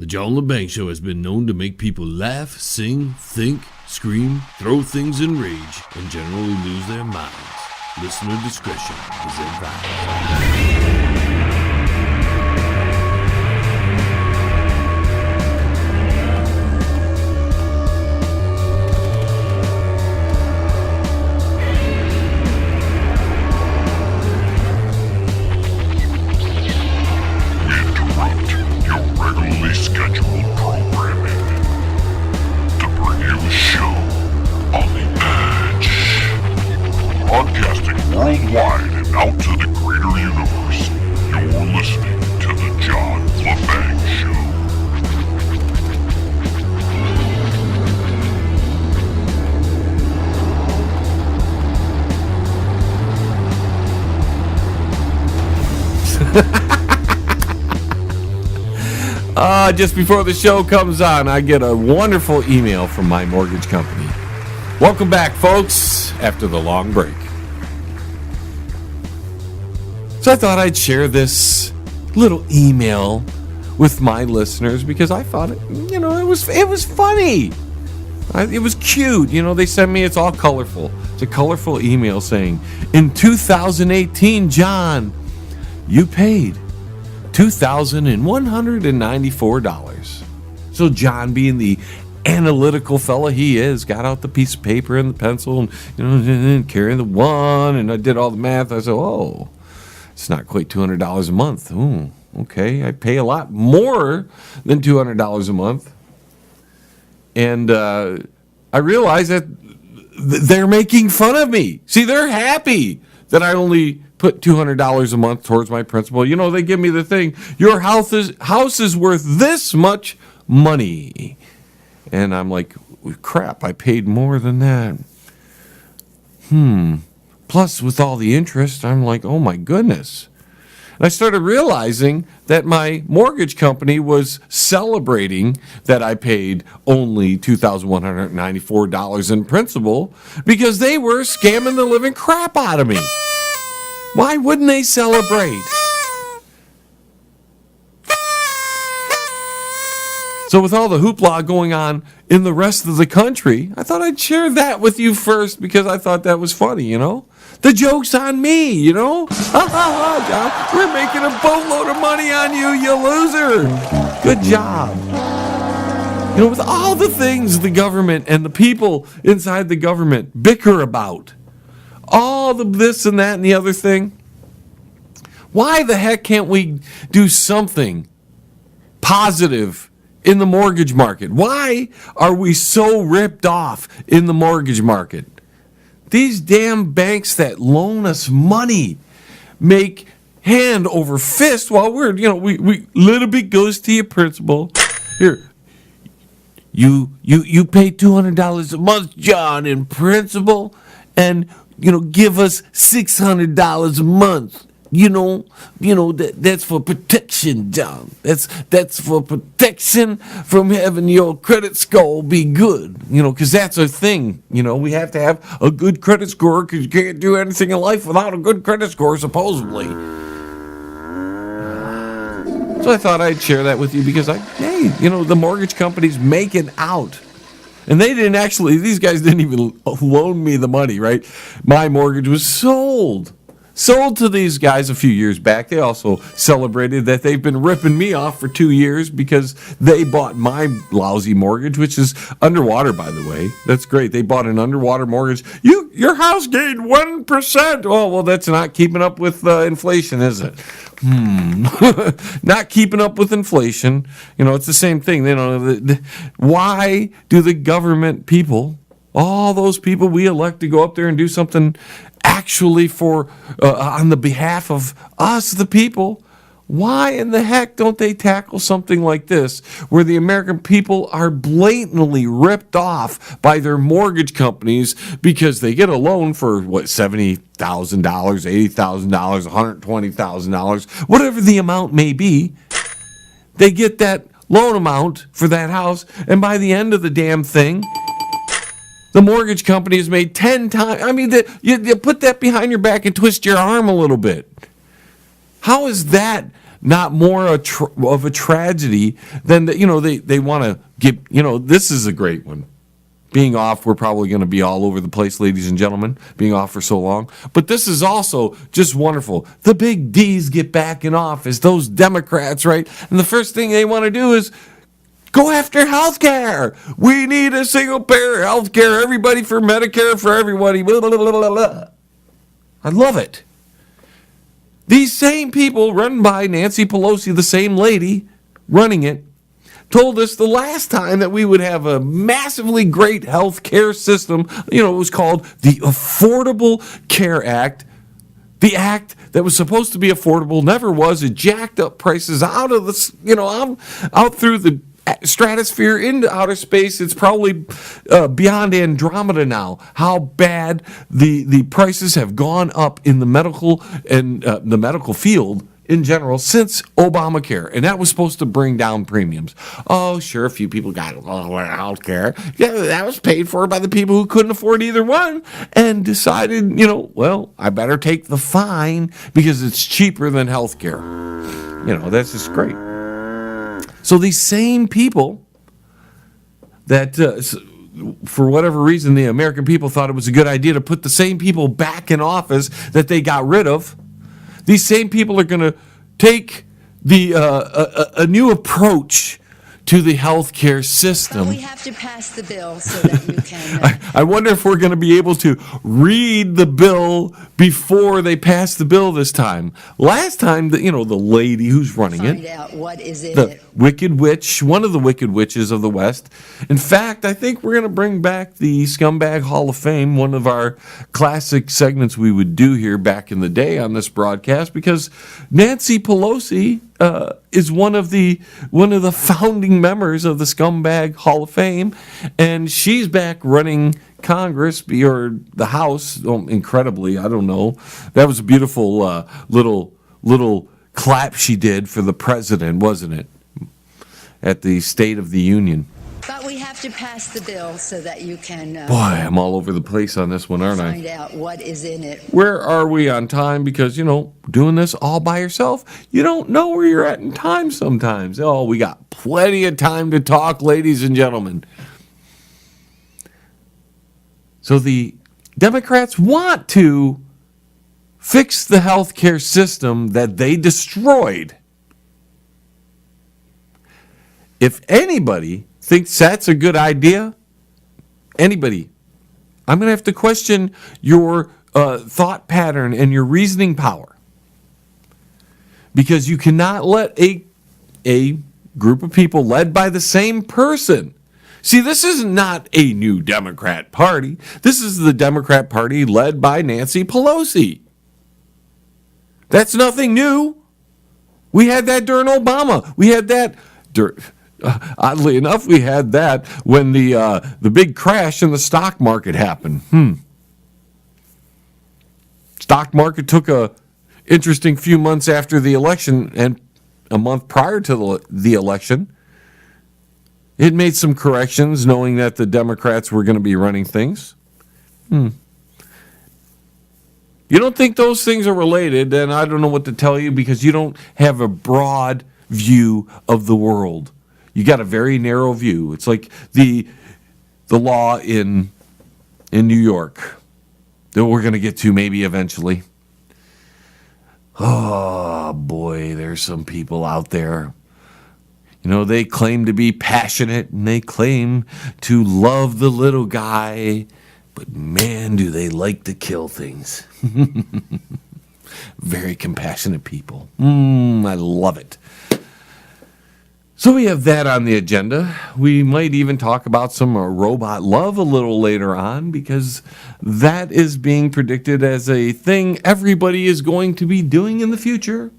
The John Lebang Show has been known to make people laugh, sing, think, scream, throw things in rage, and generally lose their minds. Listener discretion is advised. Scheduled programming to bring you a show on the edge, broadcasting worldwide and out to the greater universe. You're listening to the John Lebang Show. Just before the show comes on, I get a wonderful email from my mortgage company. Welcome back, folks, after the long break. So I thought I'd share this little email with my listeners because I thought it was funny. It was cute. They sent me, it's all colorful. It's a colorful email saying, in 2018, John, you paid $2,194. So John, being the analytical fella he is, got out the piece of paper and the pencil and carrying the one, and I did all the math. I said, oh, it's not quite $200 a month. Ooh, okay, I pay a lot more than $200 a month. And I realized that they're making fun of me. See, they're happy that I only put $200 a month towards my principal. They give me the thing, your house is worth this much money. And I'm like, crap, I paid more than that. Plus, with all the interest, I'm like, oh my goodness. And I started realizing that my mortgage company was celebrating that I paid only $2,194 in principal because they were scamming the living crap out of me. Why wouldn't they celebrate? So with all the hoopla going on in the rest of the country, I thought I'd share that with you first because I thought that was funny, The joke's on me, Ha ha ha, John. We're making a boatload of money on you, you loser. Good job. With all the things the government and the people inside the government bicker about, all the this and that and the other thing, why the heck can't we do something positive in the mortgage market? Why are we so ripped off in the mortgage market? These damn banks that loan us money make hand over fist while we're, we little bit goes to your principal. Here, you pay $200 a month, John, in principal, and give us $600 a month. That's for protection, John. That's for protection from having your credit score be good. Because that's a thing. We have to have a good credit score because you can't do anything in life without a good credit score, supposedly. So I thought I'd share that with you because the mortgage company's making out. And these guys didn't even loan me the money, right? My mortgage was sold to these guys a few years back. They also celebrated that they've been ripping me off for 2 years because they bought my lousy mortgage, which is underwater, by the way. That's great. They bought an underwater mortgage. Your house gained 1%. Oh, well, that's not keeping up with inflation, is it? Not keeping up with inflation. It's the same thing. Why do the government people, all those people we elect to go up there and do something actually for on the behalf of us, the people, why in the heck don't they tackle something like this where the American people are blatantly ripped off by their mortgage companies because they get a loan for $70,000, $80,000, $120,000, whatever the amount may be. They get that loan amount for that house, and by the end of the damn thing, the mortgage company has made 10 times. I mean, you put that behind your back and twist your arm a little bit. How is that not more of a tragedy than that. They want to get. This is a great one. Being off, we're probably going to be all over the place, ladies and gentlemen, being off for so long. But this is also just wonderful. The big D's get back in office, those Democrats, right? And the first thing they want to do is go after health care. We need a single payer health care, everybody for Medicare for everybody. Blah, blah, blah, blah, blah. I love it. These same people run by Nancy Pelosi, the same lady running it, told us the last time that we would have a massively great health care system. It was called the Affordable Care Act. The act that was supposed to be affordable never was. It jacked up prices out of the, out through the stratosphere into outer space. It's probably beyond Andromeda now. How bad the prices have gone up in the medical and the medical field in general since Obamacare, and that was supposed to bring down premiums. Oh, sure, a few people got health care. Yeah, that was paid for by the people who couldn't afford either one and decided, well, I better take the fine because it's cheaper than health care. That's just great. So these same people that, for whatever reason, the American people thought it was a good idea to put the same people back in office that they got rid of. These same people are going to take a new approach to the healthcare system. But we have to pass the bill so that you can. I wonder if we're going to be able to read the bill before they pass the bill this time. Last time, the lady who's running find it, out what is in the it. Wicked Witch, one of the Wicked Witches of the West. In fact, I think we're going to bring back the Scumbag Hall of Fame, one of our classic segments we would do here back in the day on this broadcast, because Nancy Pelosi is one of the founding members of the Scumbag Hall of Fame, and she's back running Congress or the House. Incredibly, I don't know. That was a beautiful little clap she did for the president, wasn't it? At the State of the Union. But we have to pass the bill so that you can. Boy, I'm all over the place on this one, aren't I? Find out what is in it. Where are we on time? Because, doing this all by yourself, you don't know where you're at in time sometimes. Oh, we got plenty of time to talk, ladies and gentlemen. So the Democrats want to fix the healthcare system that they destroyed. If anybody thinks that's a good idea, anybody, I'm going to have to question your thought pattern and your reasoning power. Because you cannot let a group of people led by the same person. See, this is not a new Democrat Party. This is the Democrat Party led by Nancy Pelosi. That's nothing new. We had that during Obama. We had that oddly enough, we had that when the big crash in the stock market happened. Stock market took a interesting few months after the election, and a month prior to the election, it made some corrections, knowing that the Democrats were going to be running things. You don't think those things are related, then I don't know what to tell you, because you don't have a broad view of the world. You got a very narrow view. It's like the law in New York that we're going to get to maybe eventually. Oh, boy, there's some people out there. They claim to be passionate and they claim to love the little guy, but man, do they like to kill things. Very compassionate people. I love it. So we have that on the agenda. We might even talk about some robot love a little later on, because that is being predicted as a thing everybody is going to be doing in the future.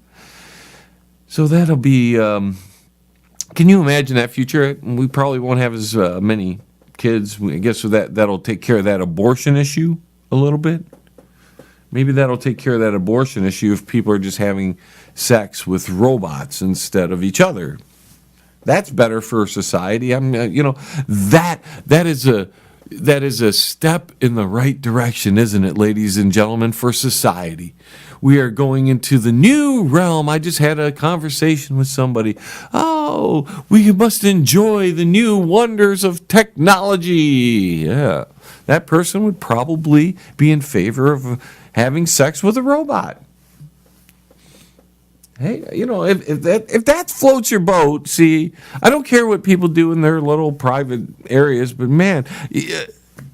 So that'll be, can you imagine that future? We probably won't have as many kids. I guess that'll take care of that abortion issue a little bit. Maybe that'll take care of that abortion issue if people are just having sex with robots instead of each other. That's better for society. That is that is a step in the right direction, isn't it, ladies and gentlemen, for society? We are going into the new realm. I just had a conversation with somebody. Oh, we must enjoy the new wonders of technology. Yeah, that person would probably be in favor of having sex with a robot. Hey, if that floats your boat, see, I don't care what people do in their little private areas, but man,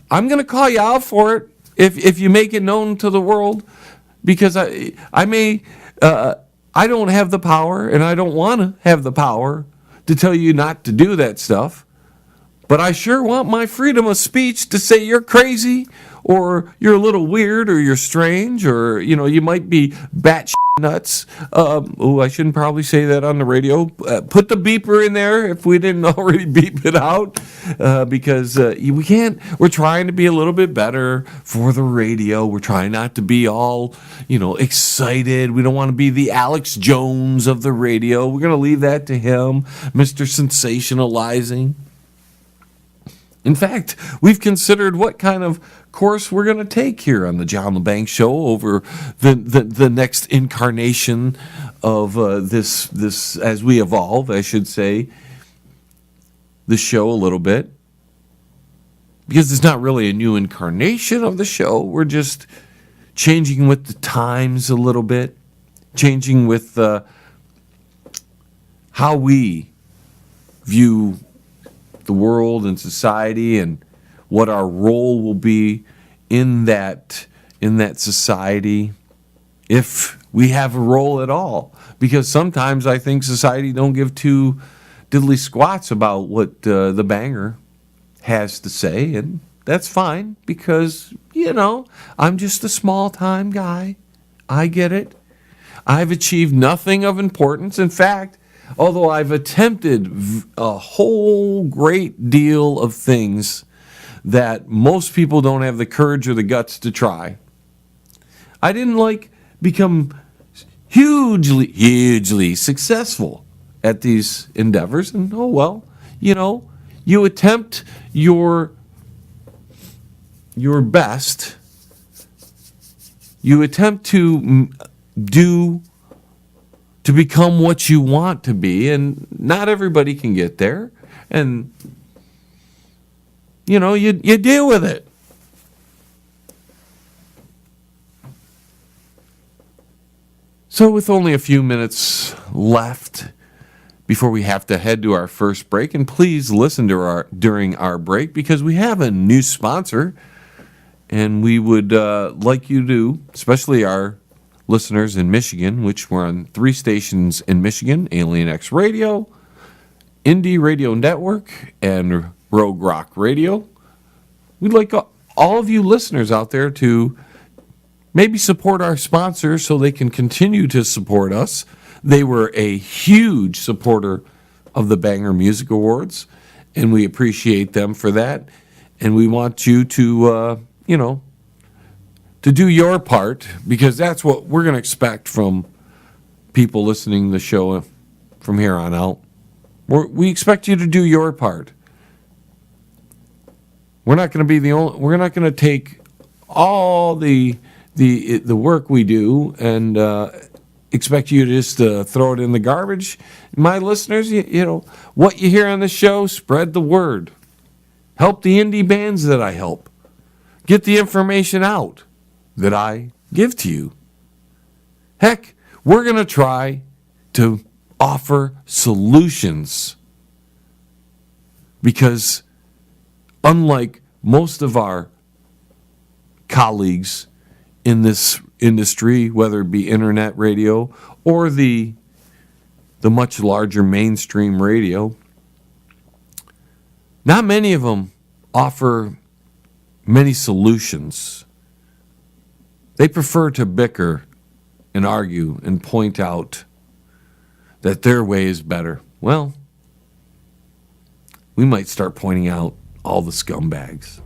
I'm going to call you out for it if you make it known to the world, because I don't have the power, and I don't want to have the power to tell you not to do that stuff, but I sure want my freedom of speech to say you're crazy, or you're a little weird, or you're strange, or, you might be batshit nuts. I shouldn't probably say that on the radio. Put the beeper in there if we didn't already beep it out, because we can't. We're trying to be a little bit better for the radio. We're trying not to be all, excited. We don't want to be the Alex Jones of the radio. We're going to leave that to him, Mr. Sensationalizing. In fact, we've considered what kind of course we're going to take here on the John Lebang Show over the next incarnation of this as we evolve, I should say, the show a little bit. Because it's not really a new incarnation of the show. We're just changing with the times a little bit, changing with how we view the world and society, and what our role will be in that society, if we have a role at all. Because sometimes I think society don't give two diddly squats about what the banger has to say, and that's fine, because I'm just a small time guy. I get it. I've achieved nothing of importance. In fact, although I've attempted a whole great deal of things that most people don't have the courage or the guts to try, I didn't become hugely successful at these endeavors. And you attempt your best. You attempt to become what you want to be, and not everybody can get there, and you deal with it. So with only a few minutes left before we have to head to our first break, and please listen to during our break, because we have a new sponsor, and we would like you to, especially our listeners in Michigan, which we're on 3 stations in Michigan: Alien X Radio, Indie Radio Network, and Rogue Rock Radio. We'd like all of you listeners out there to maybe support our sponsors so they can continue to support us. They were a huge supporter of the Banger Music Awards, and we appreciate them for that. And we want you to, to do your part, because that's what we're going to expect from people listening to the show from here on out. We expect you to do your part. We're not going to be the only. We're not going to take all the work we do and expect you to just throw it in the garbage. My listeners, what you hear on the show, spread the word. Help the indie bands that I help. Get the information out that I give to you. Heck, we're going to try to offer solutions, because unlike most of our colleagues in this industry, whether it be internet radio or the much larger mainstream radio, not many of them offer many solutions. They prefer to bicker and argue and point out that their way is better. Well, we might start pointing out all the scumbags,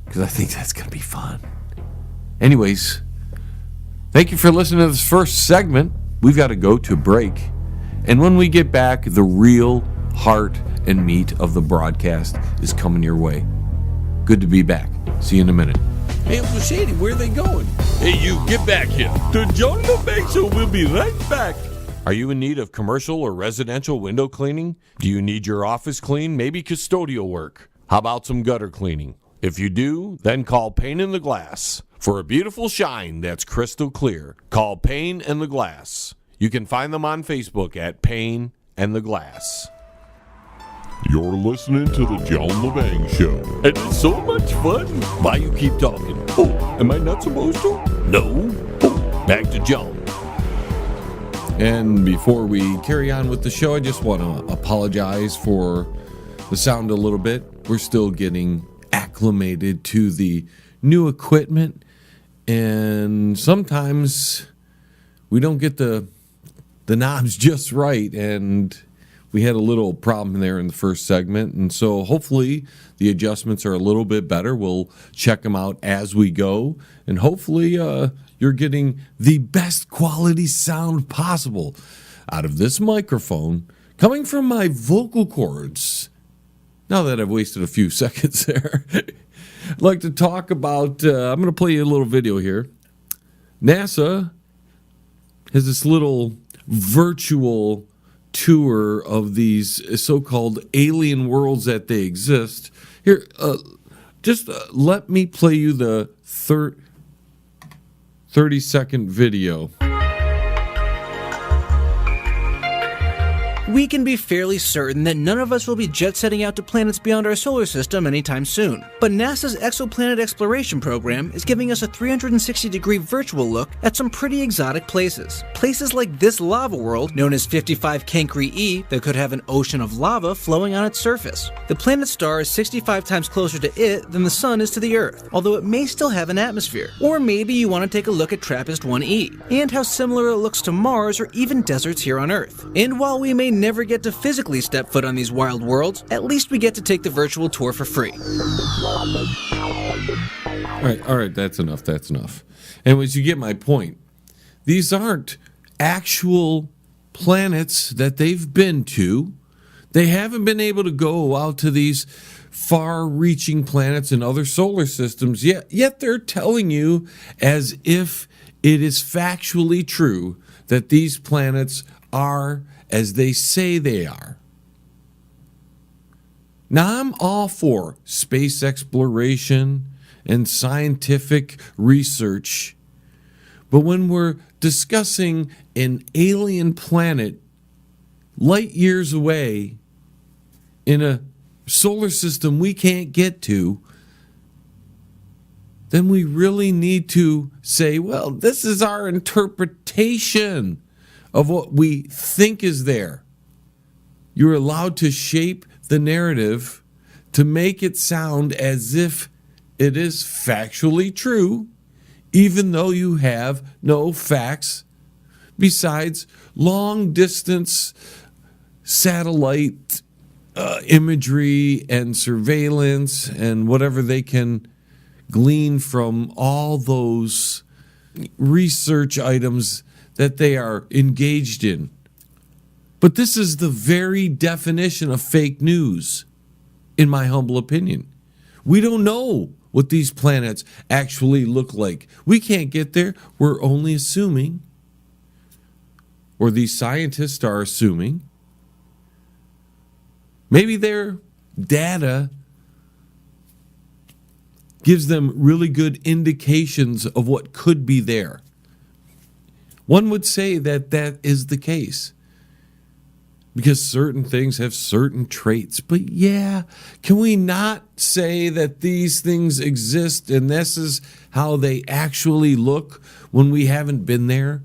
because I think that's going to be fun. Anyways, thank you for listening to this first segment. We've got to go to break. And when we get back, the real heart and meat of the broadcast is coming your way. Good to be back. See you in a minute. Hey, Uncle Shady, where are they going? Hey, you, get back here. The John Lebang Show will be right back. Are you in need of commercial or residential window cleaning? Do you need your office cleaned? Maybe custodial work? How about some gutter cleaning? If you do, then call Pane in the Glass. For a beautiful shine that's crystal clear, call Pane and the Glass. You can find them on Facebook at Pane and the Glass. You're listening to the John Lebang Show. And it's so much fun. Why you keep talking? Oh, am I not supposed to? No. Oh, back to John. And before we carry on with the show, I just want to apologize for the sound a little bit. We're still getting acclimated to the new equipment, and sometimes we don't get the knobs just right, and we had a little problem there in the first segment, and so hopefully the adjustments are a little bit better. We'll check them out as we go, and hopefully you're getting the best quality sound possible out of this microphone coming from my vocal cords. Now that I've wasted a few seconds there, I'd like to talk about, I'm going to play you a little video here. NASA has this little virtual tour of these so-called alien worlds that they exist. Here, just let me play you the 30-second video. We can be fairly certain that none of us will be jet-setting out to planets beyond our solar system anytime soon. But NASA's Exoplanet Exploration Program is giving us a 360-degree virtual look at some pretty exotic places. Places like this lava world, known as 55 Cancri E, that could have an ocean of lava flowing on its surface. The planet star is 65 times closer to it than the Sun is to the Earth, although it may still have an atmosphere. Or maybe you want to take a look at TRAPPIST-1e, and how similar it looks to Mars or even deserts here on Earth. And while we may never get to physically step foot on these wild worlds, at least we get to take the virtual tour for free. All right, that's enough. Anyways, you get my point. These aren't actual planets that they've been to. They haven't been able to go out to these far-reaching planets in other solar systems, yet they're telling you as if it is factually true that these planets are as they say they are. Now, I'm all for space exploration and scientific research, but when we're discussing an alien planet light years away in a solar system we can't get to, then we really need to say, well, this is our interpretation of what we think is there. You're allowed to shape the narrative to make it sound as if it is factually true, even though you have no facts besides long-distance satellite imagery and surveillance and whatever they can glean from all those research items that they are engaged in. But this is the very definition of fake news, in my humble opinion. We don't know what these planets actually look like. We can't get there. We're only assuming, or these scientists are assuming, maybe their data gives them really good indications of what could be there. One would say that that is the case because certain things have certain traits. But yeah, can we not say that these things exist and this is how they actually look when we haven't been there?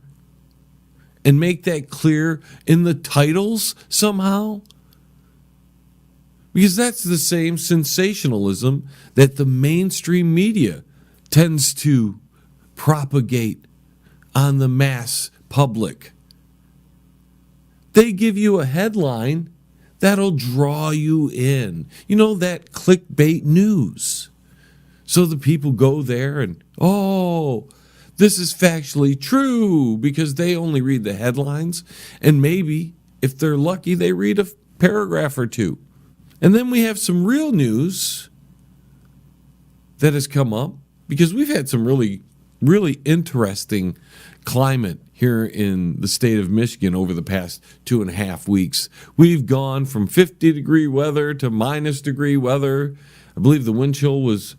And make that clear in the titles somehow? Because that's the same sensationalism that the mainstream media tends to propagate on the mass public. They give you a headline that'll draw you in. You know, that clickbait news. So the people go there and, oh, this is factually true, because they only read the headlines, and maybe, if they're lucky, they read a paragraph or two. And then we have some real news that has come up, because we've had some really, really interesting climate here in the state of Michigan over the past 2.5 weeks. We've gone from 50-degree weather to -degree weather. I believe the wind chill was,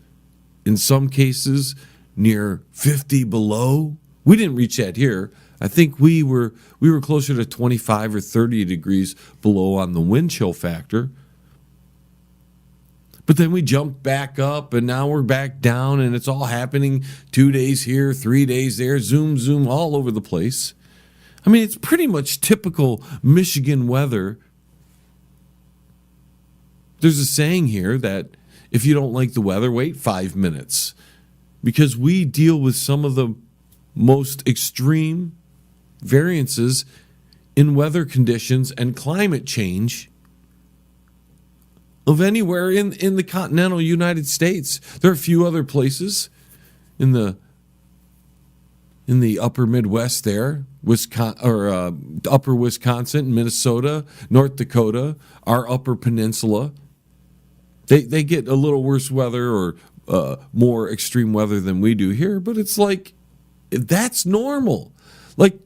in some cases, near 50 below. We didn't reach that here. I think we were closer to 25 or 30 degrees below on the wind chill factor. But then we jumped back up, and now we're back down, and it's all happening 2 days here, 3 days there, zoom, all over the place. I mean, it's pretty much typical Michigan weather. There's a saying here that if you don't like the weather, wait 5 minutes, because we deal with some of the most extreme variances in weather conditions and climate change of anywhere in the continental United States. There are a few other places in the upper Midwest there, upper Wisconsin, Minnesota, North Dakota, our upper peninsula. They get a little worse weather or more extreme weather than we do here, but it's like, that's normal. Like,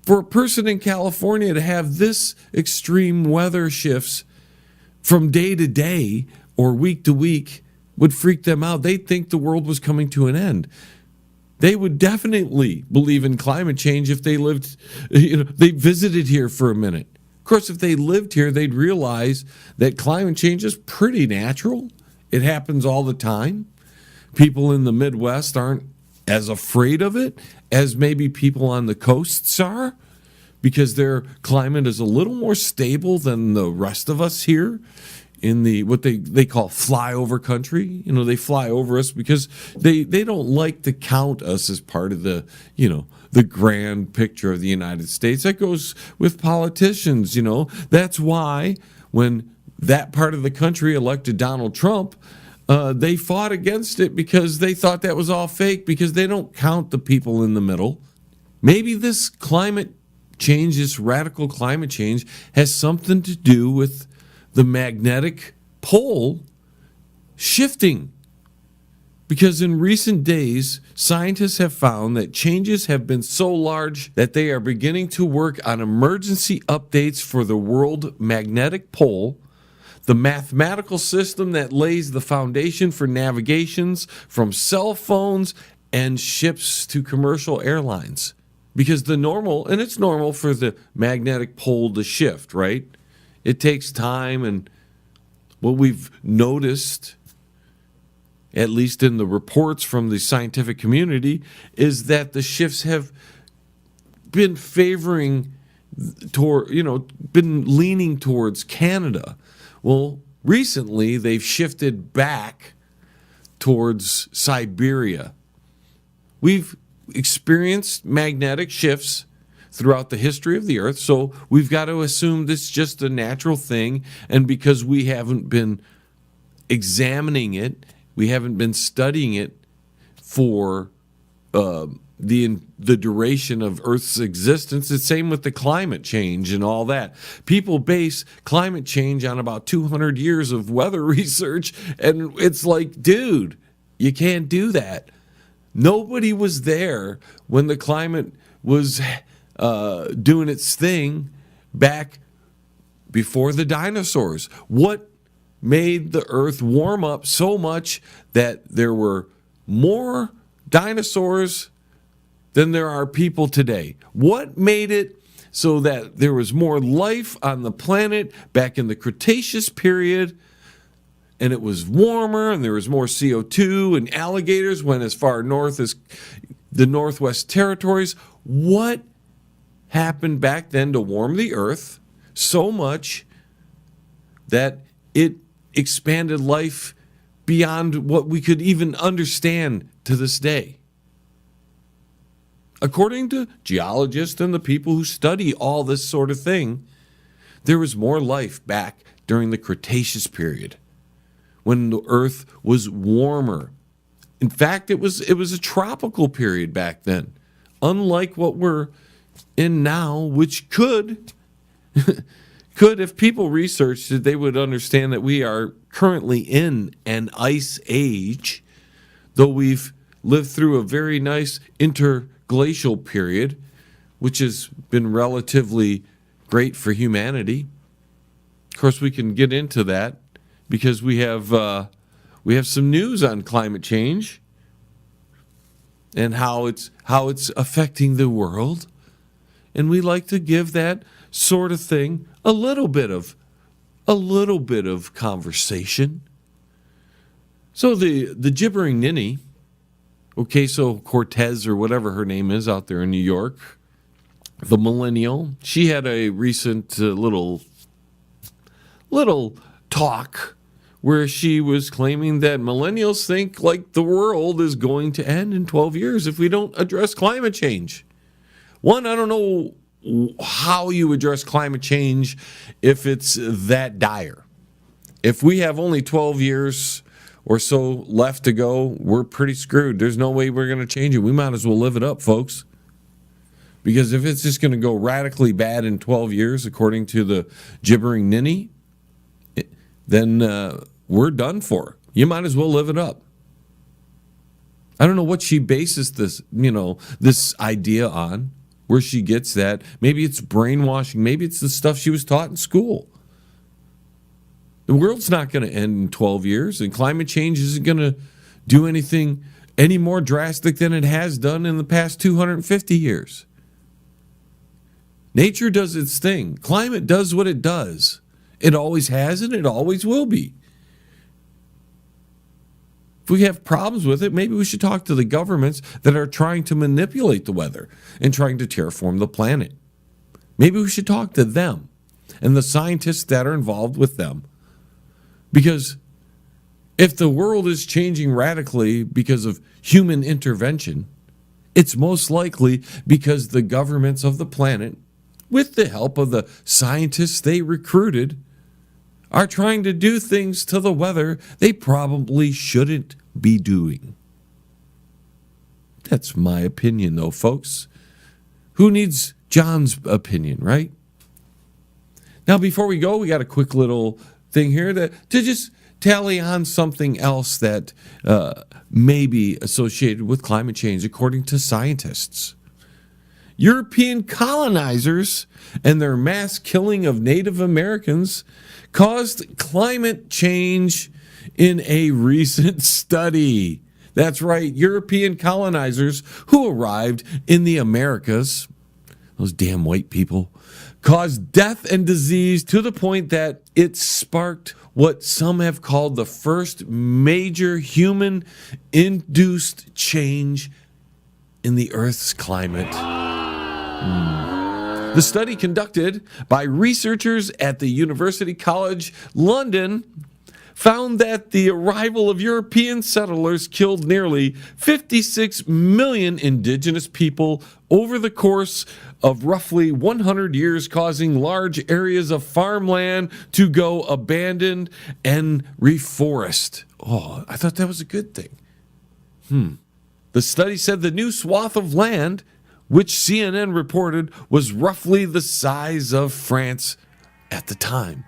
for a person in California to have this extreme weather shifts from day to day or week to week would freak them out. They'd think the world was coming to an end. They would definitely believe in climate change if they lived, they visited here for a minute. Of course, if they lived here, they'd realize that climate change is pretty natural. It happens all the time. People in the Midwest aren't as afraid of it as maybe people on the coasts are, because their climate is a little more stable than the rest of us here in the what they call flyover country. They fly over us because they don't like to count us as part of the grand picture of the United States. That goes with politicians. That's why when that part of the country elected Donald Trump, they fought against it because they thought that was all fake, because they don't count the people in the middle. Maybe this climate change, this radical climate change, has something to do with the magnetic pole shifting. Because in recent days, scientists have found that changes have been so large that they are beginning to work on emergency updates for the world magnetic pole, the mathematical system that lays the foundation for navigations from cell phones and ships to commercial airlines. Because it's normal for the magnetic pole to shift, right? It takes time, and what we've noticed, at least in the reports from the scientific community, is that the shifts have been been leaning towards Canada. Well, recently they've shifted back towards Siberia. We've experienced magnetic shifts throughout the history of the earth, so we've got to assume this is just a natural thing, and because we haven't been examining it, we haven't been studying it for the duration of Earth's existence. It's the same with the climate change and all that. People base climate change on about 200 years of weather research, and it's like, dude, you can't do that. Nobody was there when the climate was doing its thing back before the dinosaurs. What made the Earth warm up so much that there were more dinosaurs than there are people today? What made it so that there was more life on the planet back in the Cretaceous period, and it was warmer, and there was more CO2, and alligators went as far north as the Northwest Territories? What happened back then to warm the Earth so much that it expanded life beyond what we could even understand to this day? According to geologists and the people who study all this sort of thing, there was more life back during the Cretaceous period, when the Earth was warmer. In fact, it was a tropical period back then, unlike what we're in now, which could, if people researched it, they would understand that we are currently in an ice age, though we've lived through a very nice interglacial period, which has been relatively great for humanity. Of course, we can get into that because we have some news on climate change and how it's affecting the world, and we like to give that sort of thing a little bit of conversation. So the gibbering ninny, Queso-Cortez or whatever her name is out there in New York, the millennial, she had a recent little talk where she was claiming that millennials think like the world is going to end in 12 years if we don't address climate change. One, I don't know how you address climate change if it's that dire. If we have only 12 years or so left to go, we're pretty screwed. There's no way we're going to change it. We might as well live it up, folks. Because if it's just going to go radically bad in 12 years, according to the gibbering ninny, then we're done for. You might as well live it up. I don't know what she bases this idea on, where she gets that. Maybe it's brainwashing. Maybe it's the stuff she was taught in school. The world's not going to end in 12 years, and climate change isn't going to do anything any more drastic than it has done in the past 250 years. Nature does its thing. Climate does what it does. It always has and it always will be. If we have problems with it, maybe we should talk to the governments that are trying to manipulate the weather and trying to terraform the planet. Maybe we should talk to them and the scientists that are involved with them. Because if the world is changing radically because of human intervention, it's most likely because the governments of the planet, with the help of the scientists they recruited, are trying to do things to the weather they probably shouldn't be doing. That's my opinion, though, folks. Who needs John's opinion, right? Now, before we go, we got a quick little thing here to just tally on something else that may be associated with climate change, according to scientists. European colonizers and their mass killing of Native Americans caused climate change in a recent study. That's right, European colonizers who arrived in the Americas, those damn white people, caused death and disease to the point that it sparked what some have called the first major human-induced change in the Earth's climate. The study, conducted by researchers at the University College London, found that the arrival of European settlers killed nearly 56 million indigenous people over the course of roughly 100 years, causing large areas of farmland to go abandoned and reforest. Oh, I thought that was a good thing. The study said the new swath of land, which CNN reported was roughly the size of France at the time.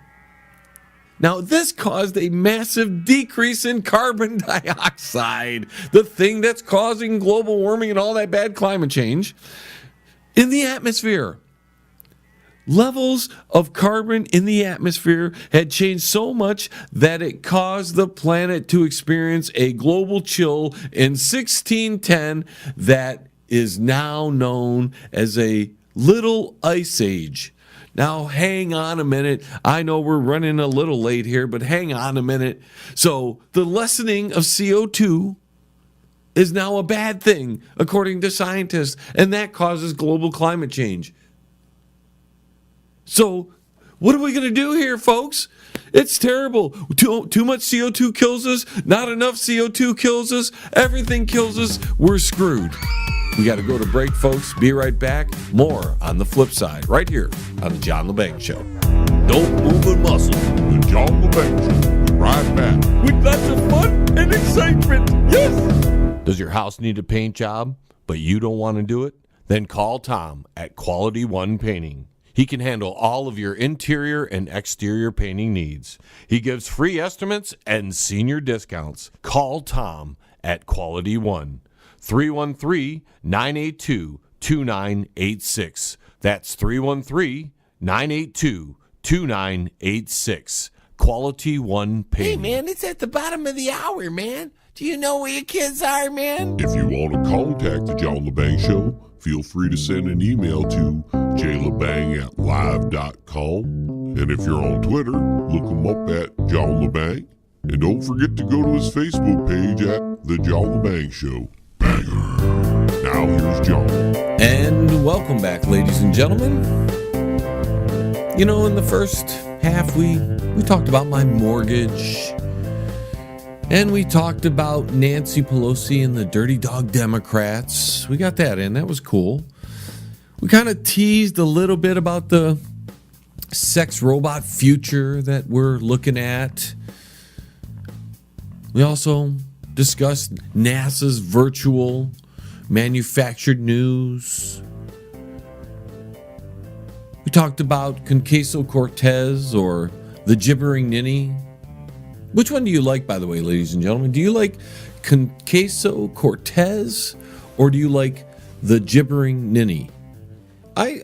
Now, this caused a massive decrease in carbon dioxide, the thing that's causing global warming and all that bad climate change, in the atmosphere. Levels of carbon in the atmosphere had changed so much that it caused the planet to experience a global chill in 1610 that is now known as a little ice age. Now, hang on a minute. I know we're running a little late here, but hang on a minute. So, the lessening of CO2 is now a bad thing, according to scientists, and that causes global climate change. So, what are we going to do here, folks? It's terrible. Too much CO2 kills us. Not enough CO2 kills us. Everything kills us. We're screwed. We got to go to break, folks. Be right back. More on the flip side, right here on the John Lebang Show. Don't move a muscle. The John Lebang Show. Right back. With lots of fun and excitement. Yes! Does your house need a paint job, but you don't want to do it? Then call Tom at Quality One Painting. He can handle all of your interior and exterior painting needs. He gives free estimates and senior discounts. Call Tom at Quality One. 313-982-2986. That's 313-982-2986. Quality One Pain. Hey, man, it's at the bottom of the hour, man. Do you know where your kids are, man? If you want to contact the John Lebang Show, feel free to send an email to jlebang@live.com. And if you're on Twitter, look him up at John Lebang. And don't forget to go to his Facebook page at The John Lebang Show. Banger. Now here's John. And welcome back, ladies and gentlemen. You know, in the first half, we talked about my mortgage. And we talked about Nancy Pelosi and the Dirty Dog Democrats. We got that in. That was cool. We kind of teased a little bit about the sex robot future that we're looking at. We also discussed NASA's virtual manufactured news. We talked about Queso-Cortez or the gibbering ninny. Which one do you like, by the way, ladies and gentlemen? Do you like Queso-Cortez or do you like the gibbering ninny? I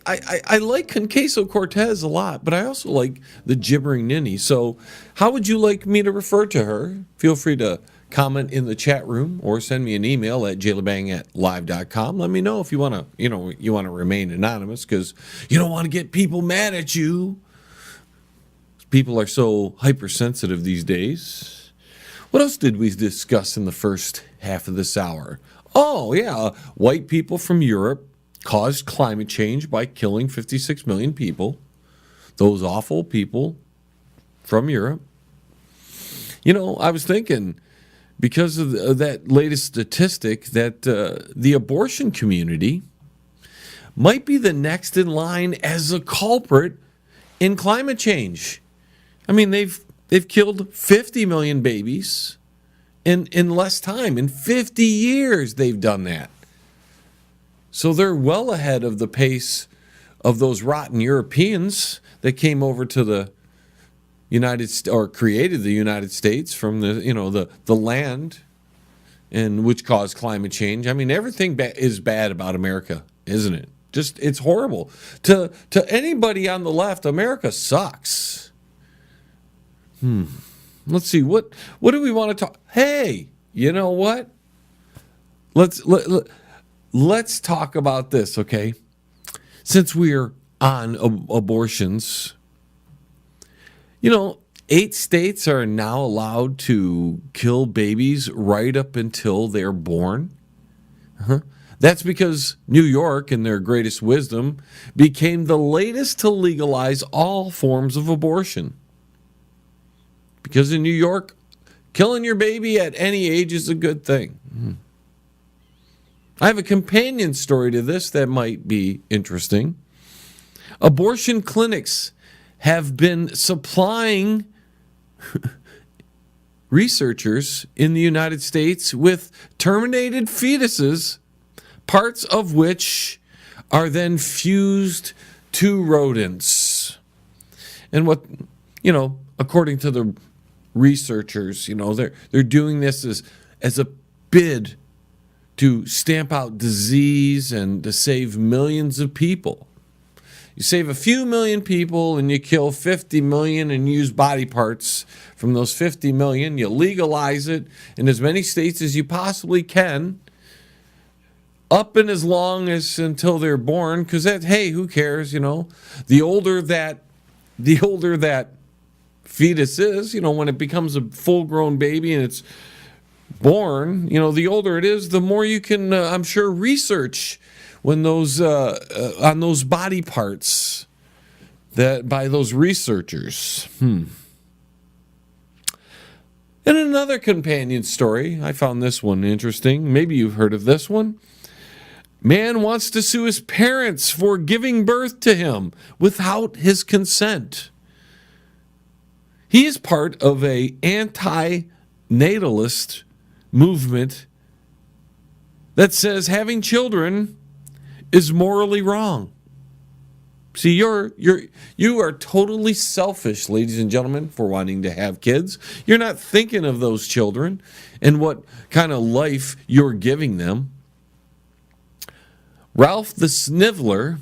like Queso-Cortez a lot, but I also like the gibbering ninny. So how would you like me to refer to her? Feel free to comment in the chat room or send me an email at jlebang@live.com. Let me know if you want to, you want to remain anonymous because you don't want to get people mad at you. People are so hypersensitive these days. What else did we discuss in the first half of this hour? Oh, yeah, white people from Europe caused climate change by killing 56 million people. Those awful people from Europe. You know, I was thinking, because of that latest statistic, that the abortion community might be the next in line as a culprit in climate change. I mean, they've killed 50 million babies in less time. In 50 years, they've done that. So they're well ahead of the pace of those rotten Europeans that came over to the United States or created the United States from the land, and which caused climate change. I mean, everything is bad about America, isn't it? Just it's horrible to anybody on the left. America sucks. Let's see what do we want to talk? Hey, you know what? Let's talk about this, okay? Since we're on abortions, 8 states are now allowed to kill babies right up until they're born. That's because New York, in their greatest wisdom, became the latest to legalize all forms of abortion. Because in New York, killing your baby at any age is a good thing. I have a companion story to this that might be interesting. Abortion clinics have been supplying researchers in the United States with terminated fetuses, parts of which are then fused to rodents. And what, according to the researchers, they're doing this as a bid to stamp out disease and to save millions of people. You save a few million people and you kill 50 million and use body parts from those 50 million. You legalize it in as many states as you possibly can, up and as long as until they're born, because hey, who cares, The older that fetus is, when it becomes a full-grown baby and it's born, the older it is, the more you can, I'm sure, research when those on those body parts that by those researchers. And another companion story, I found this one interesting. Maybe you've heard of this one. Man wants to sue his parents for giving birth to him without his consent. He is part of a anti-natalist movement that says having children is morally wrong. See, you are totally selfish, ladies and gentlemen, for wanting to have kids. You're not thinking of those children and what kind of life you're giving them. Ralph the Sniveler,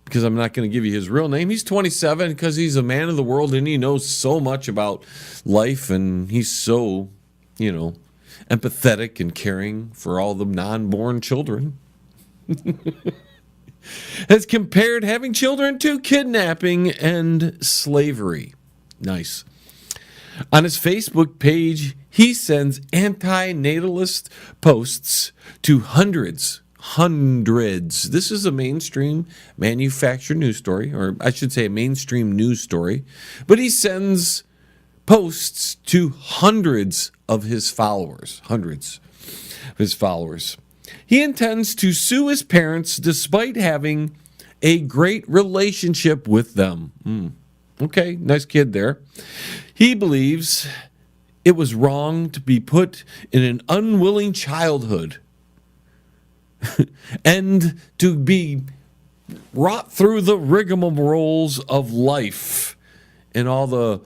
because I'm not going to give you his real name, he's 27 because he's a man of the world and he knows so much about life and he's so, empathetic and caring for all the non-born children. Has compared having children to kidnapping and slavery. Nice. On his Facebook page, he sends anti-natalist posts to hundreds. This is a mainstream manufactured news story, or I should say a mainstream news story. But he sends posts to hundreds of his followers. He intends to sue his parents despite having a great relationship with them. Okay, nice kid there. He believes it was wrong to be put in an unwilling childhood and to be wrought through the rigmaroles of life and all the,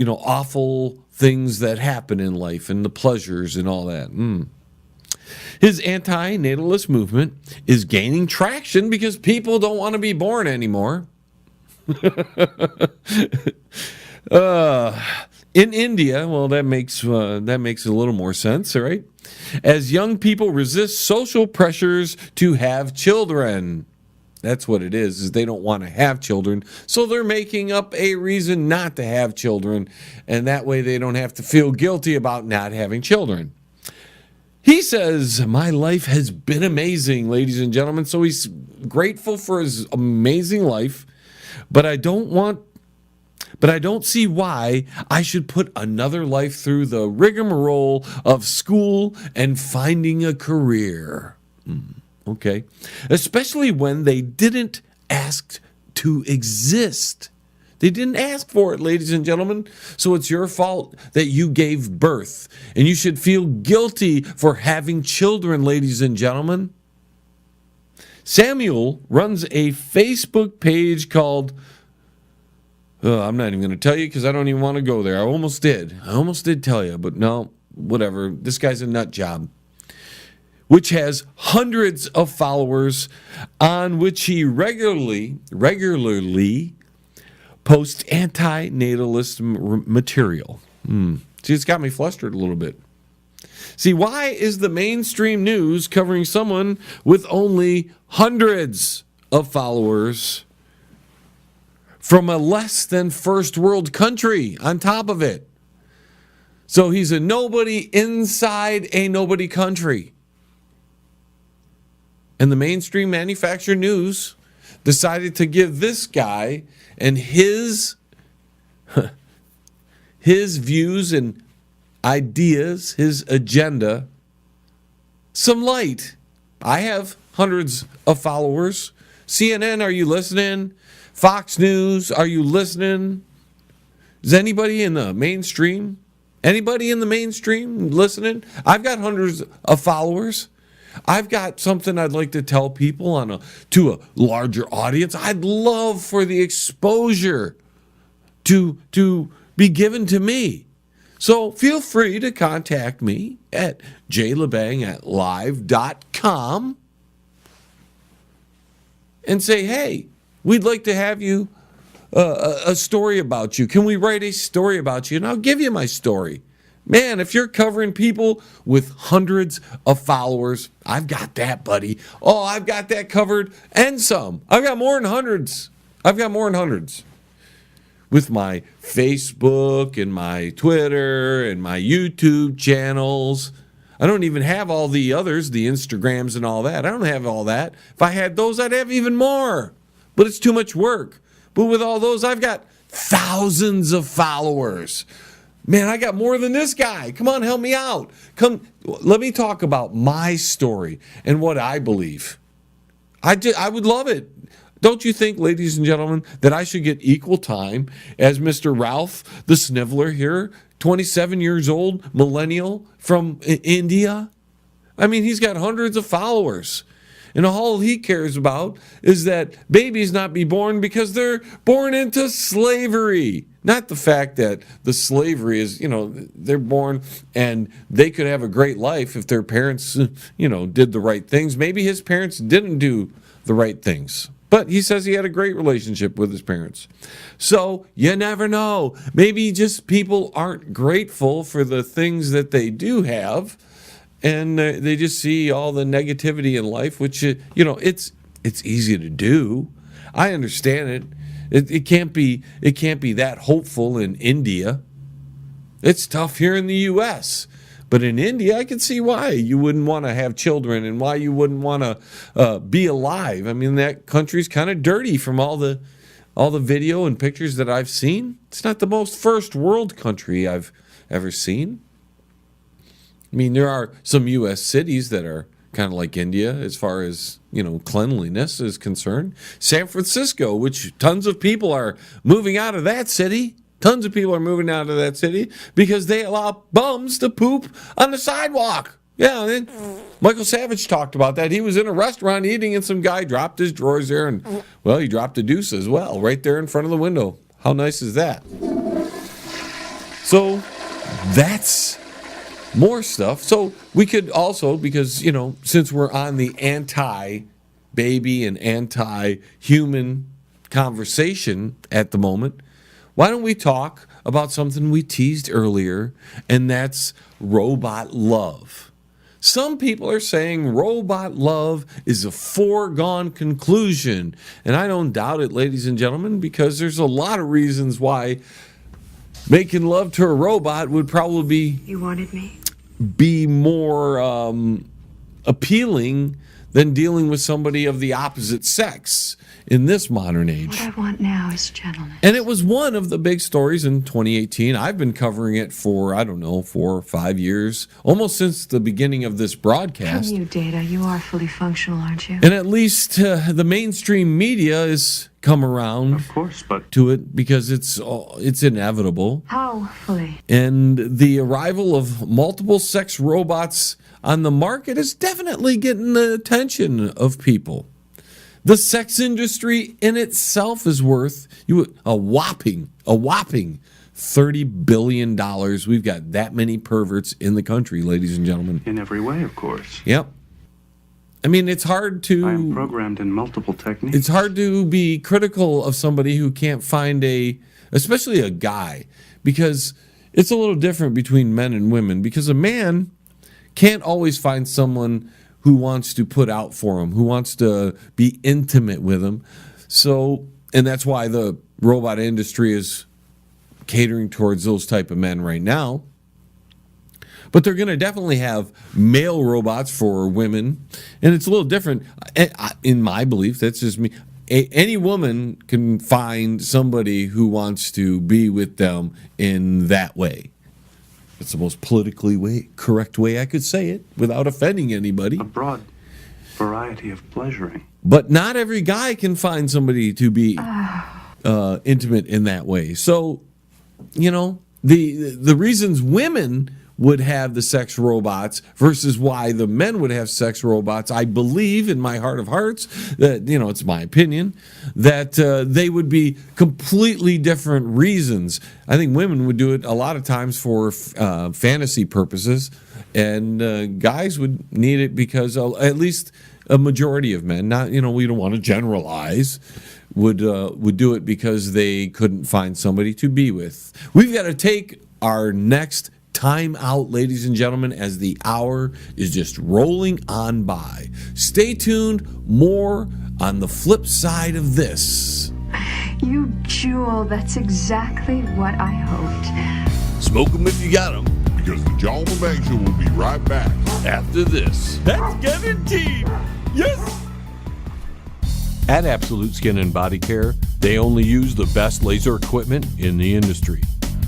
awful things that happen in life and the pleasures and all that. His anti-natalist movement is gaining traction because people don't want to be born anymore. In India, well, that makes a little more sense, right? As young people resist social pressures to have children. That's what it is they don't want to have children, so they're making up a reason not to have children, and that way they don't have to feel guilty about not having children. He says, my life has been amazing, ladies and gentlemen. So he's grateful for his amazing life, but I don't see why I should put another life through the rigmarole of school and finding a career. Okay. Especially when they didn't ask to exist. They didn't ask for it, ladies and gentlemen. So it's your fault that you gave birth. And you should feel guilty for having children, ladies and gentlemen. Samuel runs a Facebook page called... I'm not even going to tell you because I don't even want to go there. I almost did tell you, but no, whatever. This guy's a nut job. Which has hundreds of followers on which he regularly posts anti-natalist material. See, it's got me flustered a little bit. See, why is the mainstream news covering someone with only hundreds of followers from a less than first world country on top of it? So he's a nobody inside a nobody country. And the mainstream manufactured news decided to give this guy and his views and ideas, his agenda, some light. I have hundreds of followers. CNN, are you listening? Fox News, are you listening? Is anybody in the mainstream? Anybody in the mainstream listening? I've got hundreds of followers. I've got something I'd like to tell people to a larger audience. I'd love for the exposure to be given to me. So feel free to contact me at jlebang@live.com and say, hey, we'd like to have you a story about you. Can we write a story about you? And I'll give you my story. Man, if you're covering people with hundreds of followers, I've got that, buddy. Oh, I've got that covered and some. I've got more than hundreds. With my Facebook and my Twitter and my YouTube channels. I don't even have all the others, the Instagrams and all that. I don't have all that. If I had those, I'd have even more. But it's too much work. But with all those, I've got thousands of followers. Man, I got more than this guy. Come on, help me out. Come, let me talk about my story and what I believe. I would love it. Don't you think, ladies and gentlemen, that I should get equal time as Mr. Ralph the Sniveler here, 27 years old, millennial from India? I mean, he's got hundreds of followers. And all he cares about is that babies not be born because they're born into slavery. Not the fact that the slavery is, they're born and they could have a great life if their parents, did the right things. Maybe his parents didn't do the right things. But he says he had a great relationship with his parents. So you never know. Maybe just people aren't grateful for the things that they do have. And they just see all the negativity in life, which, it's easy to do. I understand it. It can't be that hopeful in India. It's tough here in the U.S., but in India, I can see why you wouldn't want to have children and why you wouldn't want to be alive. I mean, that country's kind of dirty from all the video and pictures that I've seen. It's not the most first world country I've ever seen. I mean, there are some U.S. cities that are kind of like India as far as, cleanliness is concerned. San Francisco, which tons of people are moving out of that city. Tons of people are moving out of that city because they allow bums to poop on the sidewalk. Yeah, and Michael Savage talked about that. He was in a restaurant eating and some guy dropped his drawers there and, well, he dropped a deuce as well right there in front of the window. How nice is that? So that's more stuff. So we could also, because, since we're on the anti-baby and anti-human conversation at the moment, why don't we talk about something we teased earlier, and that's robot love. Some people are saying robot love is a foregone conclusion, and I don't doubt it, ladies and gentlemen, because there's a lot of reasons why making love to a robot would probably You wanted me? be more appealing than dealing with somebody of the opposite sex in this modern age. What I want now is gentleness. And it was one of the big stories in 2018. I've been covering it for, 4 or 5 years, almost since the beginning of this broadcast. From you, Data, you are fully functional, aren't you? And at least the mainstream media has come around, Of course, but to it because it's inevitable. How fully? And the arrival of multiple sex robots on the market is definitely getting the attention of people. The sex industry in itself is worth a whopping $30 billion. We've got that many perverts in the country, ladies and gentlemen. in every way, of course. Yep. I mean, it's hard to... I am programmed in multiple techniques. It's hard to be critical of somebody who can't find especially a guy, because it's a little different between men and women, because a man can't always find someone who wants to put out for him, who wants to be intimate with him. So, and that's why the robot industry is catering towards those type of men right now. But they're going to definitely have male robots for women. And it's a little different. In my belief, that's just me. Any woman can find somebody who wants to be with them in that way. It's the most politically correct way I could say it without offending anybody. A broad variety of pleasuring. But not every guy can find somebody to be intimate in that way. So, the reasons women would have the sex robots versus why the men would have sex robots, I believe in my heart of hearts, that, it's my opinion, that they would be completely different reasons. I think women would do it a lot of times for fantasy purposes, and guys would need it because at least a majority of men, not, we don't want to generalize, would do it because they couldn't find somebody to be with. We've got to take our next time out, ladies and gentlemen, as the hour is just rolling on by. Stay tuned. More on the flip side of this. You jewel, that's exactly what I hoped. Smoke 'em if you got 'em. Because the John Lebang Show will be right back. After this. That's guaranteed. Yes. At Absolute Skin and Body Care, they only use the best laser equipment in the industry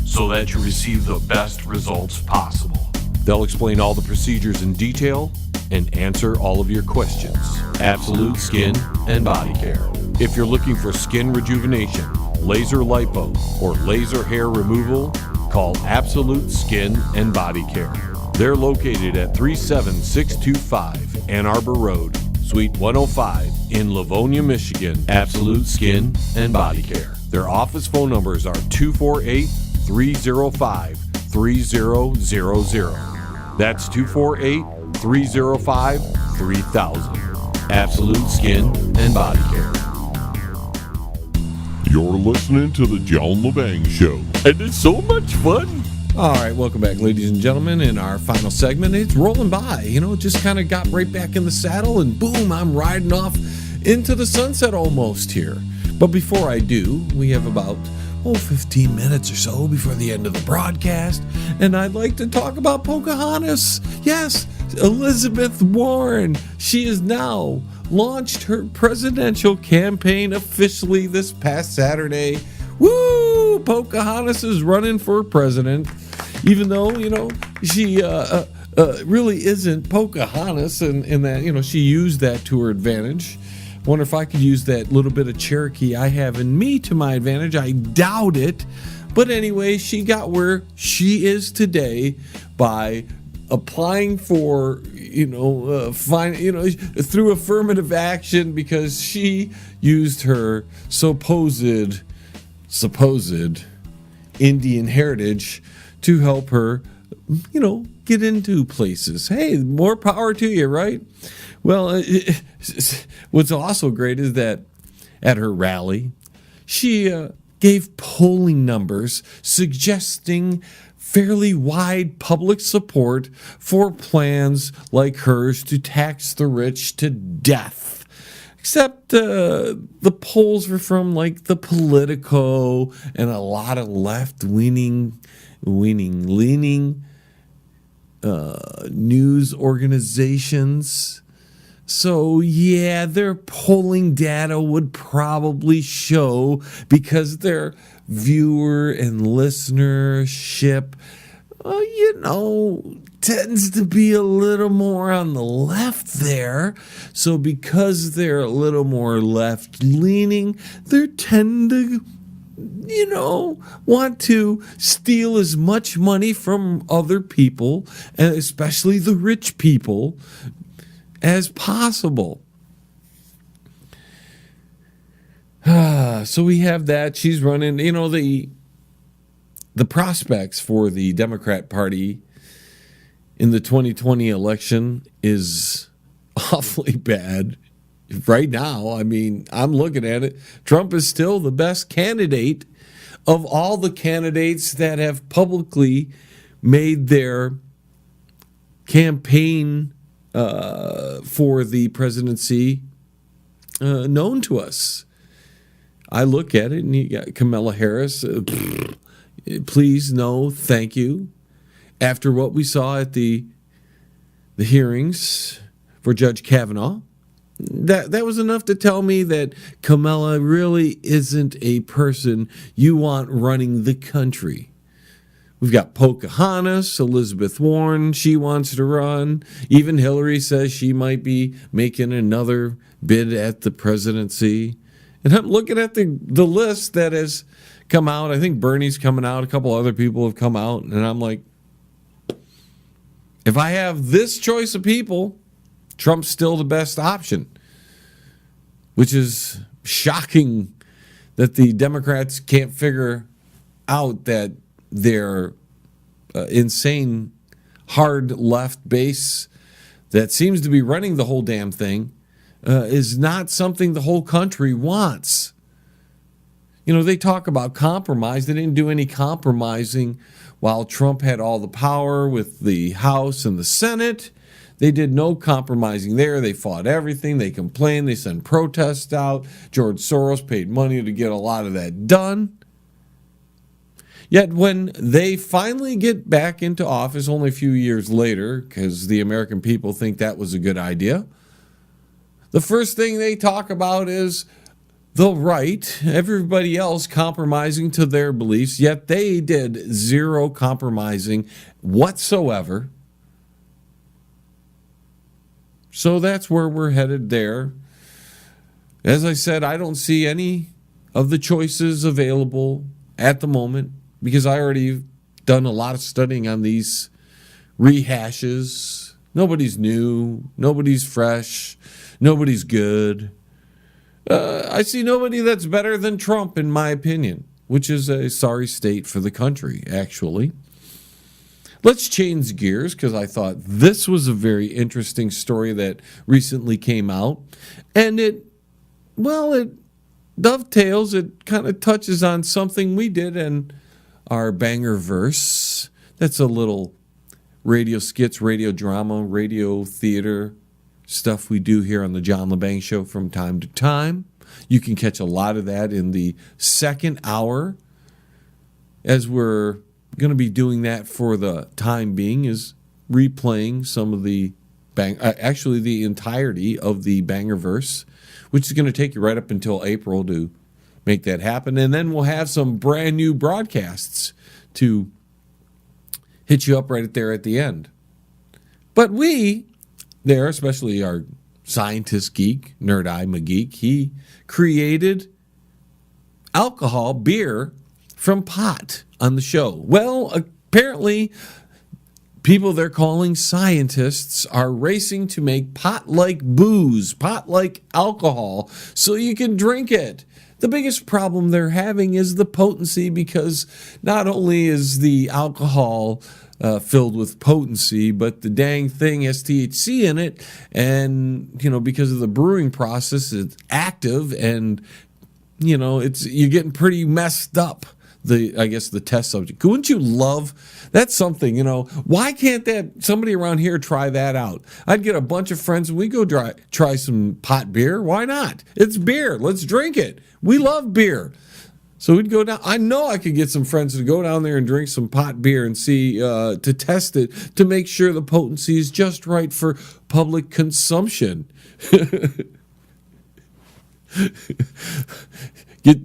so that you receive the best results possible. They'll explain all the procedures in detail and answer all of your questions. Absolute Skin and Body Care. If you're looking for skin rejuvenation, laser lipo, or laser hair removal, call Absolute Skin and Body Care. They're located at 37625 Ann Arbor Road, Suite 105 in Livonia, Michigan. Absolute Skin and Body Care. Their office phone numbers are 248-305-3000. That's 248-305-3000. Absolute Skin and Body Care. You're listening to the John Lebang Show. And it's so much fun. All right, welcome back, ladies and gentlemen. In our final segment, it's rolling by. Just kind of got right back in the saddle, and boom, I'm riding off into the sunset almost here. But before I do, we have about 15 minutes or so before the end of the broadcast, and I'd like to talk about Pocahontas. Yes, Elizabeth Warren. She has now launched her presidential campaign officially this past Saturday. Woo! Pocahontas is running for president, even though, she really isn't Pocahontas, and that, she used that to her advantage. Wonder if I could use that little bit of Cherokee I have in me to my advantage. I doubt it. But anyway, she got where she is today by applying for, through affirmative action, because she used her supposed Indian heritage to help her, get into places. Hey, more power to you, right? Well, what's also great is that at her rally, she gave polling numbers suggesting fairly wide public support for plans like hers to tax the rich to death. Except the polls were from like the Politico and a lot of left-leaning news organizations. So yeah, their polling data would probably show, because their viewer and listenership, tends to be a little more on the left there. So because they're a little more left-leaning, they tend to, want to steal as much money from other people, and especially the rich people, as possible. So we have that. She's running, the prospects for the Democrat Party in the 2020 election is awfully bad. Right now, I'm looking at it. Trump is still the best candidate of all the candidates that have publicly made their campaign for the presidency known to us. I look at it, and you got Kamala Harris. Please, no, thank you. After what we saw at the hearings for Judge Kavanaugh, that was enough to tell me that Kamala really isn't a person you want running the country. We've got Pocahontas, Elizabeth Warren, she wants to run. Even Hillary says she might be making another bid at the presidency. And I'm looking at the list that has come out. I think Bernie's coming out. A couple other people have come out. And I'm like, if I have this choice of people, Trump's still the best option. Which is shocking that the Democrats can't figure out that their insane hard left base that seems to be running the whole damn thing is not something the whole country wants. They talk about compromise. They didn't do any compromising while Trump had all the power with the House and the Senate. They did no compromising there. They fought everything. They complained. They sent protests out. George Soros paid money to get a lot of that done. Yet when they finally get back into office only a few years later, because the American people think that was a good idea, the first thing they talk about is the right, everybody else compromising to their beliefs, yet they did zero compromising whatsoever. So that's where we're headed there. As I said, I don't see any of the choices available at the moment, because I already done a lot of studying on these rehashes Nobody's new. Nobody's fresh. Nobody's good. I see nobody that's better than Trump, in my opinion, which is a sorry state for the country, actually. Let's change gears, because I thought this was a very interesting story that recently came out. And it dovetails, it kind of touches on something we did in our banger verse. That's a little radio skits, radio drama, radio theater stuff we do here on the John Lebang Show from time to time. You can catch a lot of that in the second hour, as we're going to be doing that for the time being, is replaying some of the actually the entirety of the banger verse, which is going to take you right up until April to make that happen. And then we'll have some brand new broadcasts to hit you up right there at the end. But we there, especially our scientist geek, Nerd Eye McGeek, he created alcohol, beer, from pot on the show. Well, apparently, people they're calling scientists are racing to make pot-like booze, pot-like alcohol, so you can drink it. The biggest problem they're having is the potency, because not only is the alcohol filled with potency, but the dang thing has THC in it, and because of the brewing process, it's active, and you're getting pretty messed up. I guess the test subject. Wouldn't you love that's something? Why can't somebody around here try that out? I'd get a bunch of friends and we go try some pot beer. Why not? It's beer. Let's drink it. We love beer. So we'd go down. I know I could get some friends to go down there and drink some pot beer and see to test it to make sure the potency is just right for public consumption.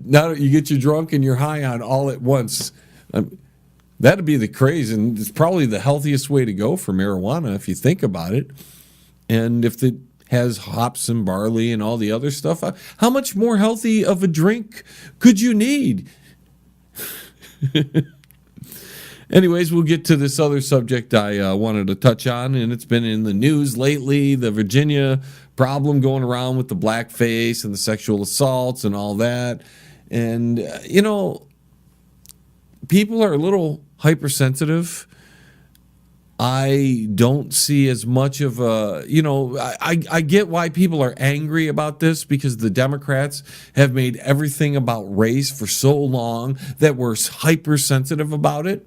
Now you get you drunk and you're high on all at once. That'd be the craze, and it's probably the healthiest way to go for marijuana if you think about it. And if it has hops and barley and all the other stuff, how much more healthy of a drink could you need? Anyways, we'll get to this other subject I wanted to touch on, and it's been in the news lately, the Virginia problem going around with the blackface and the sexual assaults and all that. And, people are a little hypersensitive. I don't see as much of a, I get why people are angry about this, because the Democrats have made everything about race for so long that we're hypersensitive about it.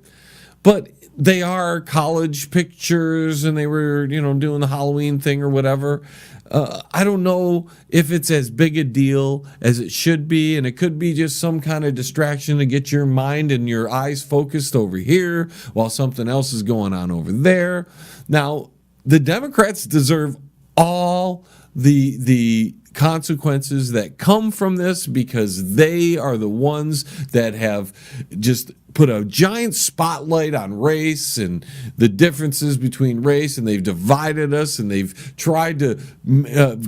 But they are college pictures, and they were, doing the Halloween thing or whatever. I don't know if it's as big a deal as it should be, and it could be just some kind of distraction to get your mind and your eyes focused over here while something else is going on over there. Now, the Democrats deserve all the consequences that come from this, because they are the ones that have just put a giant spotlight on race and the differences between race, and they've divided us, and they've tried to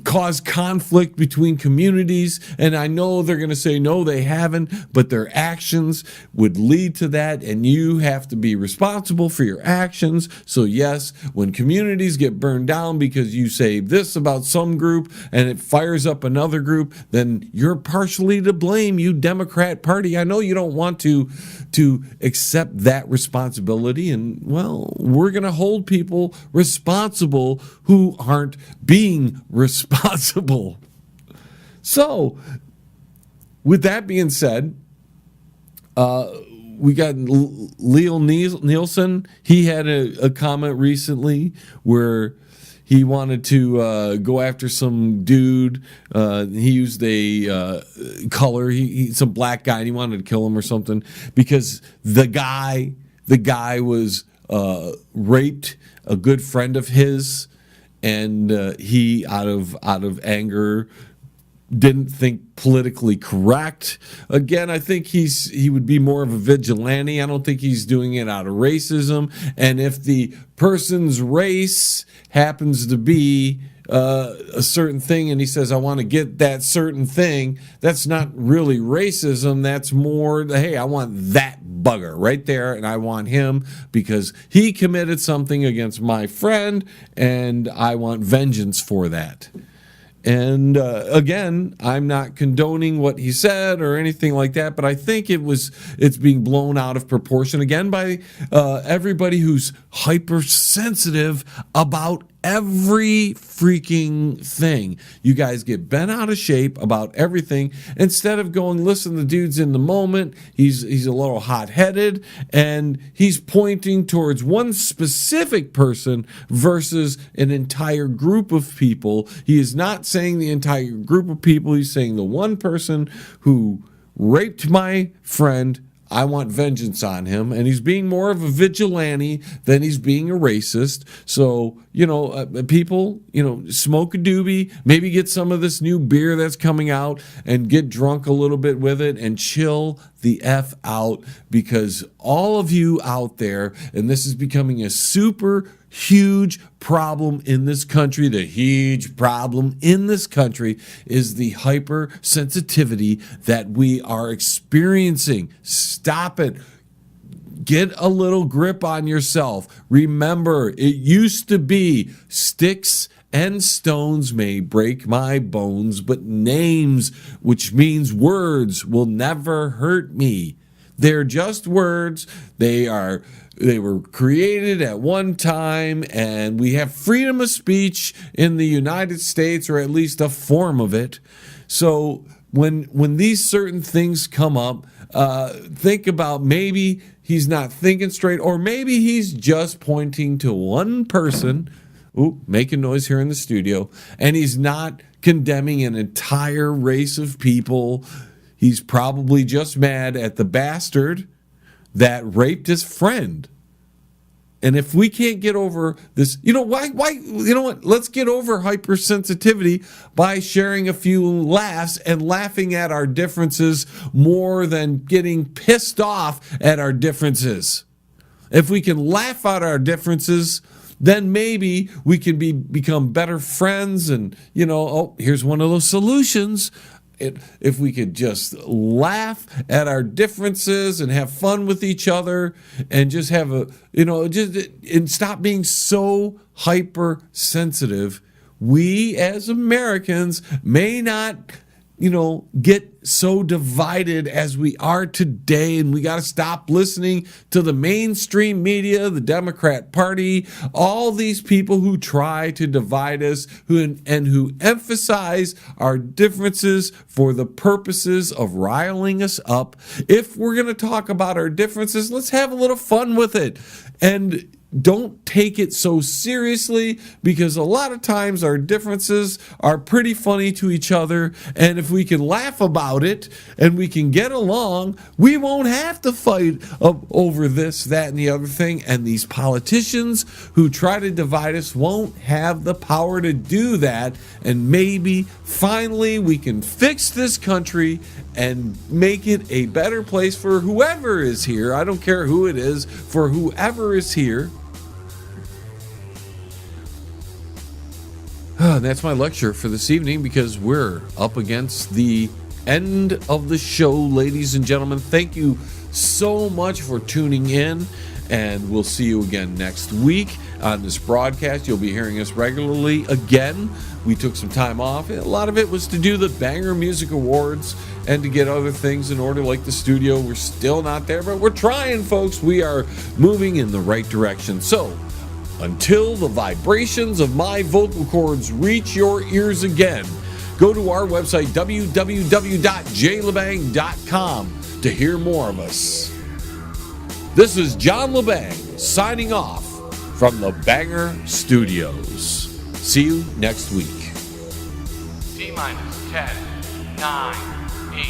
cause conflict between communities. And I know they're going to say no, they haven't, but their actions would lead to that, and you have to be responsible for your actions. So yes, when communities get burned down because you say this about some group and it fires up another group, then you're partially to blame, you Democrat Party. I know you don't want to accept that responsibility, and well, we're going to hold people responsible who aren't being responsible. So, with that being said, we got Leo Nielsen. He had a comment recently where he wanted to go after some dude. He used a color, some black guy, and he wanted to kill him or something because the guy was raped a good friend of his, and he out of anger didn't think politically correct. Again, I think he would be more of a vigilante. I don't think he's doing it out of racism. And if the person's race happens to be a certain thing and he says, I want to get that certain thing, that's not really racism. That's more, hey, I want that bugger right there, and I want him because he committed something against my friend, and I want vengeance for that. And again, I'm not condoning what he said or anything like that, but I think it's being blown out of proportion again by everybody who's hypersensitive about every freaking thing. You guys get bent out of shape about everything instead of going, listen, the dude's in the moment. He's a little hot-headed, and he's pointing towards one specific person versus an entire group of people. He is not saying the entire group of people. He's saying the one person who raped my friend, I want vengeance on him, and he's being more of a vigilante than he's being a racist. So, people, smoke a doobie, maybe get some of this new beer that's coming out and get drunk a little bit with it and chill the F out, because all of you out there, and this is becoming a super huge problem in this country. The huge problem in this country is the hypersensitivity that we are experiencing. Stop it. Get a little grip on yourself. Remember, it used to be sticks and stones may break my bones, but names, which means words, will never hurt me. They're just words. They were created at one time, and we have freedom of speech in the United States, or at least a form of it. So when these certain things come up, think about maybe he's not thinking straight, or maybe he's just pointing to one person. Ooh, making noise here in the studio, and he's not condemning an entire race of people. He's probably just mad at the bastard that raped his friend. And if we can't get over this, why, let's get over hypersensitivity by sharing a few laughs and laughing at our differences more than getting pissed off at our differences. If we can laugh at our differences, then maybe we can become better friends. And, here's one of those solutions. If we could just laugh at our differences and have fun with each other and just have and stop being so hypersensitive, we as Americans may not, get so divided as we are today. And we got to stop listening to the mainstream media, the Democrat Party, all these people who try to divide us, who emphasize our differences for the purposes of riling us up. If we're going to talk about our differences, let's have a little fun with it. And don't take it so seriously, because a lot of times our differences are pretty funny to each other, and if we can laugh about it and we can get along, we won't have to fight over this, that, and the other thing. And these politicians who try to divide us won't have the power to do that. And maybe finally we can fix this country and make it a better place for whoever is here. I don't care who it is, for whoever is here. That's my lecture for this evening, because we're up against the end of the show, ladies and gentlemen. Thank you so much for tuning in, and we'll see you again next week on this broadcast. You'll be hearing us regularly again. We took some time off. A lot of it was to do the Banger Music Awards and to get other things in order, like the studio. We're still not there, but we're trying, folks. We are moving in the right direction. So, until the vibrations of my vocal cords reach your ears again, go to our website, www.jlebang.com, to hear more of us. This is John Lebang signing off from the Banger Studios. See you next week. T-minus 10, 9, 8,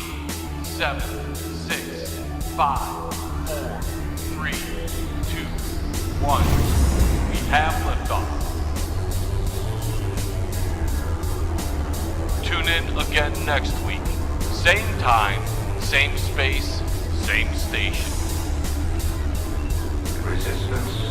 7, 6, 5, 4, 3, 2, 1. Have liftoff. Tune in again next week. Same time, same space, same station. Resistance